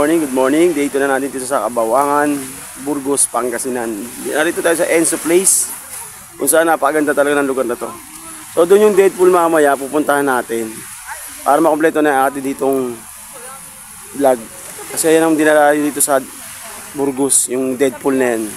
morning, good morning. Dito na natin dito sa Kabawangan, Burgos, Pangasinan. Narito tayo sa Enzo Place, kung saan napakaganda talaga ng lugar na to. So doon yung Deadpool mamaya, pupuntahan natin para makompleto na atin ditong vlog. Kasi yan ang dinala dito sa Burgos, yung Deadpool na yan.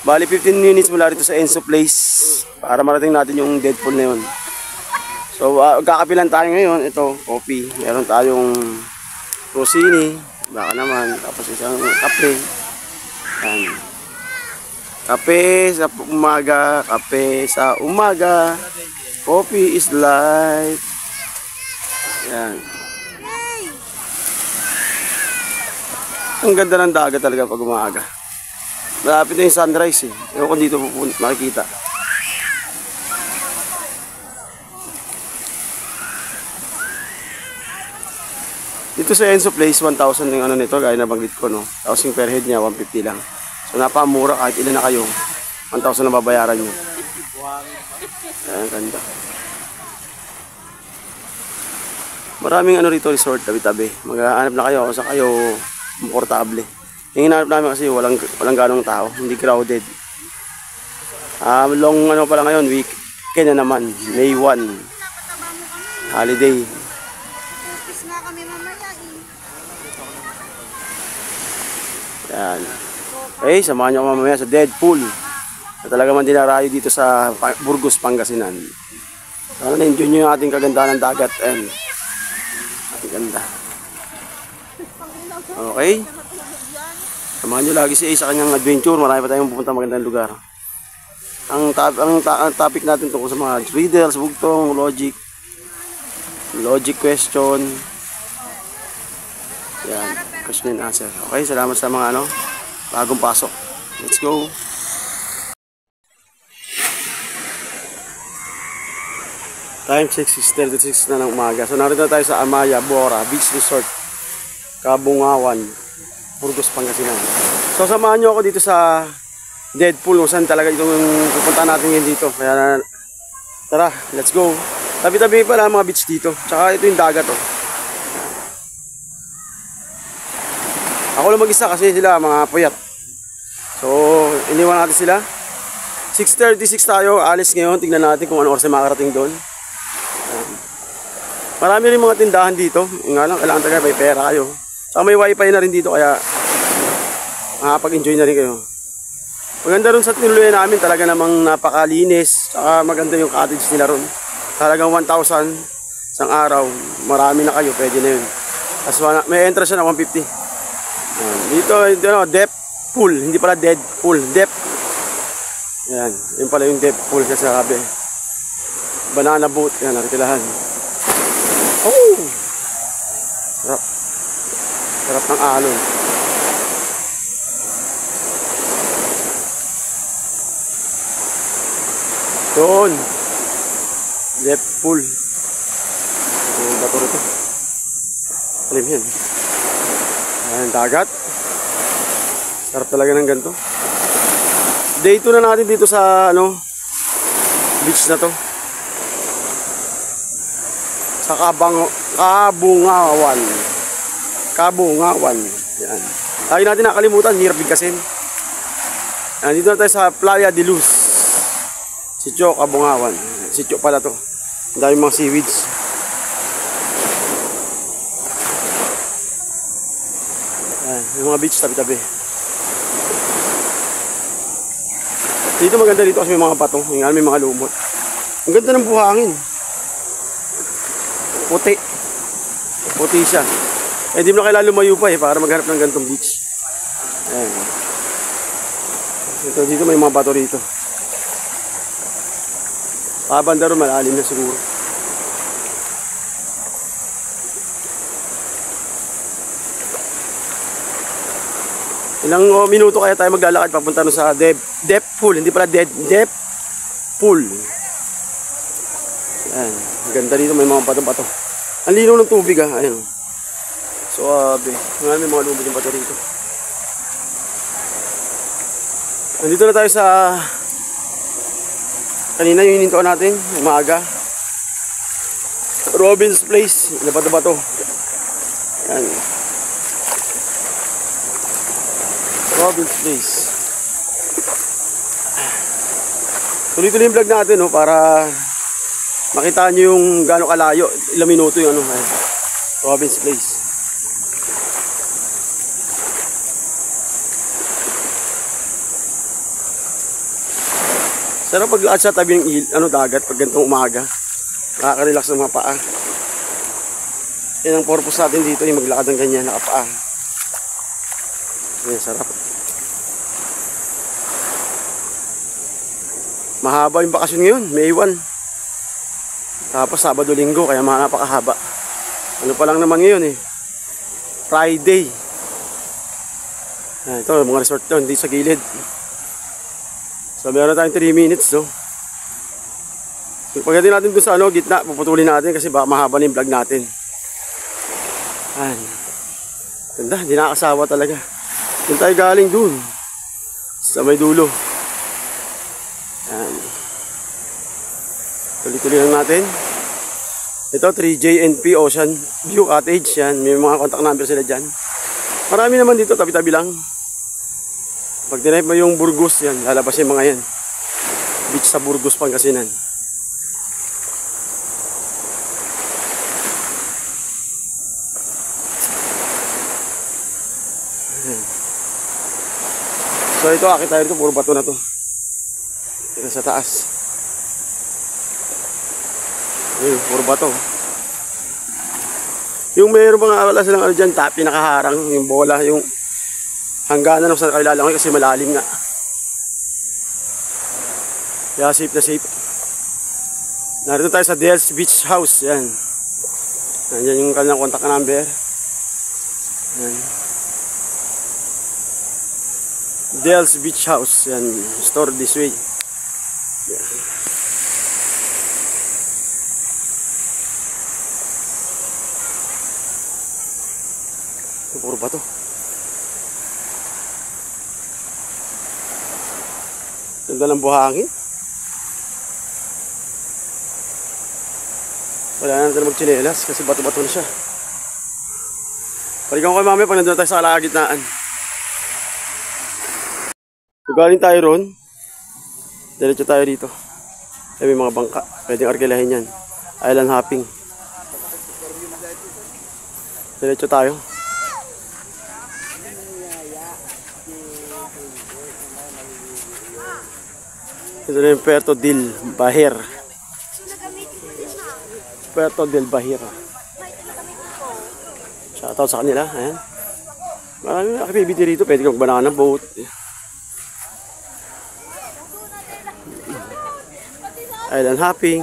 Bali 15 minutes mula rito sa Enzo Place para marating natin yung Deadpool na yun. So kakapilan tayo ngayon. Ito, coffee. Meron tayong rosini, baka naman, tapos isang kape. Yan. Kape sa umaga, kape sa umaga. Coffee is life. Yan. Ang ganda ng dagat talaga pag umaga. Malapit na yung sunrise eh. Ewan ko dito makikita. Dito sa Enzo Place, 1,000 yung ano nito, gaya na banggit ko, no? Tapos yung per head niya, 150 lang. So napamura kahit ilan na kayo, 1,000 na babayaran nyo. Ayan, ganda. Maraming ano rito, resort, tabi-tabi. Maghahanap na kayo kung saan kayo komportable. Yung hinahanap namin kasi walang ganong tao, hindi crowded. Long ano pala ngayon, weekend na naman, May 1. Holiday. Yan. Okay, samahan nyo ako mamaya sa Deadpool na talaga man dinarayo dito sa Burgos, Pangasinan. Sana na-enjoy nyo yung ating kagandahan ng dagat. Ayan. Ating ganda. Okay. Samahan nyo lagi si A sa kanyang adventure. Marami pa tayong pupunta magandang lugar. Ang topic natin tungkol sa mga riddles, bugtong, logic question. Yan, question and answer. Okay, salamat sa mga bagong pasok. Let's go. Time check 6:36 na ng umaga. So narito na tayo sa Amaya Bora Beach Resort, Kabungawan, Burgos, Pangasinan. So samahan nyo ako dito sa Deadpool kung saan talaga itong pupuntahan natin ngayon dito. Kaya tara, let's go. Tabi-tabi pala mga beach dito. Tsaka ito yung dagat oh. Ako lang mag-isa kasi sila mga puyat. So, iniwan natin sila. 6:36 tayo, alis ngayon. Tignan natin kung ano oras na makarating doon. Marami rin mga tindahan dito. Nga lang, kailangan talaga may pera kayo. Saka may wifi na rin dito kaya makapag-enjoy na rin kayo. Maganda rin sa tinuluyan namin. Talaga namang napakalinis. Saka maganda yung cottage nila ron. Talagang 1,000 isang araw. Marami na kayo, pwede na yun. Tapos may entrance siya na 150. Dito, Deadpool, hindi pala Deadpool, Deep. Yan, yun pala yung Deadpool sa sabi. Banana boat, yan, nakitilahan. Oh! Sarap. Sarap ng alon. Doon. Deadpool. Yung bato rito. Alim yan. Ayan, dagat. Sarap talaga ng ganito. Day 2 na natin dito sa beach na to. Sa Kabungawan. Kabungawan. Yan. Lagi natin nakalimutan, hirap bigkasin. Ayan, dito na tayo sa Playa de Luz. Sitio Kabungawan. Sitio pala to. Ang dami mga seaweeds. Yung mga beach tabi-tabi. Dito maganda dito kasi may mga bato, may mga lumot. Ang ganda ng buhangin. Puti. Puti siya. Eh di mo na kailangan lumayo pa para maghanap ng ganitong beach. Ayan. Dito may mga bato rito. Pabanda rin malalim na siguro. Ilang minuto kaya tayo maglalakad papunta sa Deadpool, hindi pala Deadpool. Ayan, ganda dito, may mga bato-bato. Ang linaw ng tubig ah, ayan. So, may mga lumot yung bato rito. Nandito na tayo sa kanina yung hinintuan natin, umaga. Robin's Place, bato-bato. Ayan. Robin's Place. Tuloy-tuloy yung vlog natin, no, para makita nyo yung gaano kalayo, ilang minuto yung ano, Robin's Place. Sarap paglakad sa tabi ng dagat pag ganitong umaga. Nakaka-relax ng mga paa. Yan ang purpose natin dito, yung maglakad ng ganyan, nakapaa. Yan, sarap. Mahaba yung bakasyon ngayon, May 1. Tapos Sabado-Linggo, kaya napakahaba. Ano pa lang naman ngayon Friday. Ito, mga resort doon, dito sa gilid. So meron tayong 3 minutes, no? Pagdating natin doon sa gitna, puputulin natin kasi baka mahaba na yung vlog natin. Ayan. Ganda, hindi nakakasawa talaga. Doon tayo galing doon. Sa may dulo. Ayan. Tuloy-tuloy lang natin. Ito, 3JNP Ocean View Cottage. Yan, may mga contact number sila dyan. Marami naman dito, tabi-tabi lang. Pag tinayip mo yung Burgos, yan, lalabas yung mga yan. Beach sa Burgos, Pangasinan. So ito, akit tayo dito, puro bato na to. Ito sa taas. Ayun, puro bato. Yung mayroon mga wala silang dyan, pinakaharang, yung bola, yung hangganan sa kailalangoy kasi malalim nga. Kaya safe na safe. Narito tayo sa Del's Beach House. Yan. Nandiyan yung kanilang contact number. Yan. Del's Beach House. Yan. Store this way. Yan. Ito puro ba to? Ganda ng buhangin. Wala na natin magchinelas kasi bato-bato na siya. Palikan ko kayo mamaya pag nandun tayo sa kalagitnaan. Galing tayo ron. Diretso tayo dito. May mga bangka. Pwedeng arkilahin yan. Island hopping. Diretso tayo. Ito na yung Puerto del Bahir. Puerto del Bahir. Shoutout sa kanila. Ayan. Maraming activity rito. Pwede kang banana boat. Island hopping.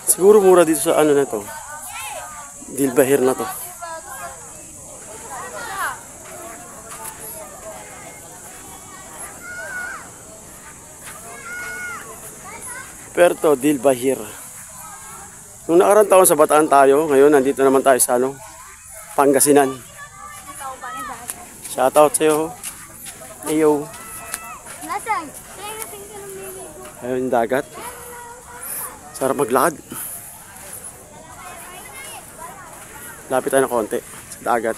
Siguro mura dito sa na to. Del Bahir na to. Puerto del Bahir. Nung nakarang taon sa Bataan tayo, ngayon nandito naman tayo sa Pangasinan. Shoutout sa'yo. Ayo. Ayun yung dagat. Sarap maglakad. Lapit tayo ng konti sa dagat.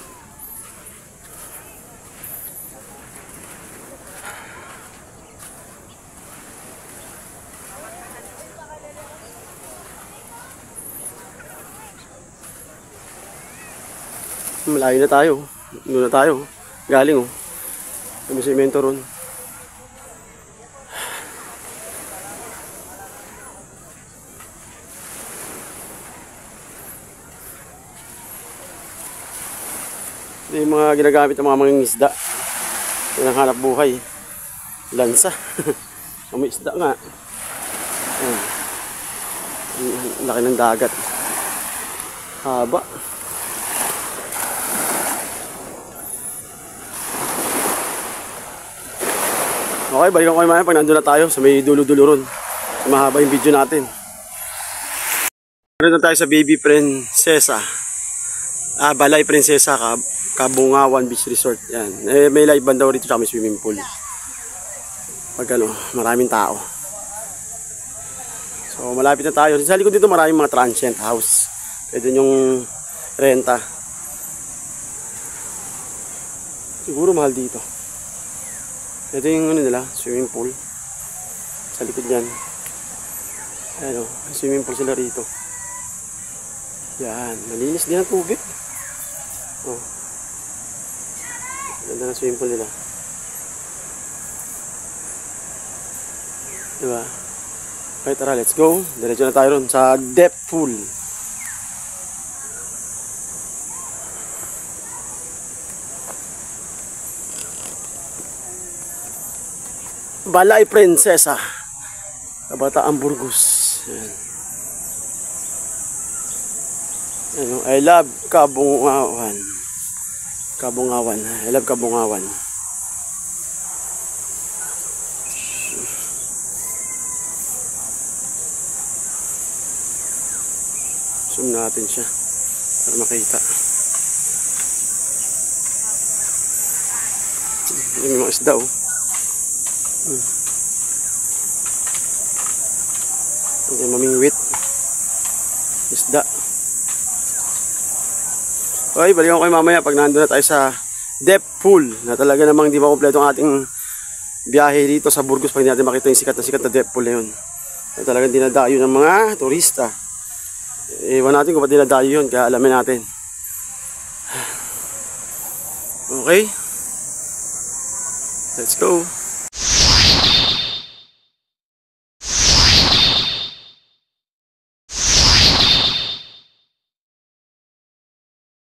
Malayo na tayo. Doon na tayo. Galing May semento ron. Ito yung mga ginagamit ng mga mangingisda. Yung hanap buhay. Lansa. May isda nga. Ayan. Laki ng dagat. Haba. Okay, balikan ko kayo pag nandun na tayo sa may dulo-dulo ron. Mahaba yung video natin. Nandun tayo sa Baby Princesa. Balay Princesa, Kabungawan Beach Resort. Yan. May live band daw rito, tsaka may swimming pool. Pag maraming tao. So malapit na tayo. Sa likod dito maraming mga transient house. Pwede nyong renta. Siguro mahal dito. Ito yung ano nila, swimming pool. Sa likod yan. Ayan o, swimming pool sila rito. Yan, malinis din ang tubig. Oh. Ganda ng swimming pool nila. Diba? Okay, tara, let's go. Diretso na tayo ron sa depth pool. Balay Prinsesa, Kabataan Burgos. Yan. Ano, I love Kabungawan. Kabungawan. I love Kabungawan. Zoom natin siya para makita. Yung mga isda oh. Yung mamingwit. Isda. Okay, balikan ko kayo mamaya pag nandun na tayo sa depth pool na talaga namang di ba kompleto ang ating biyahe dito sa Burgos pag hindi natin makita yung sikat na depth pool na yun. Na talagang dinadayo ng mga turista. Ewan natin kung ba't dinadayo yun, kaya alamin natin. Okay, let's go.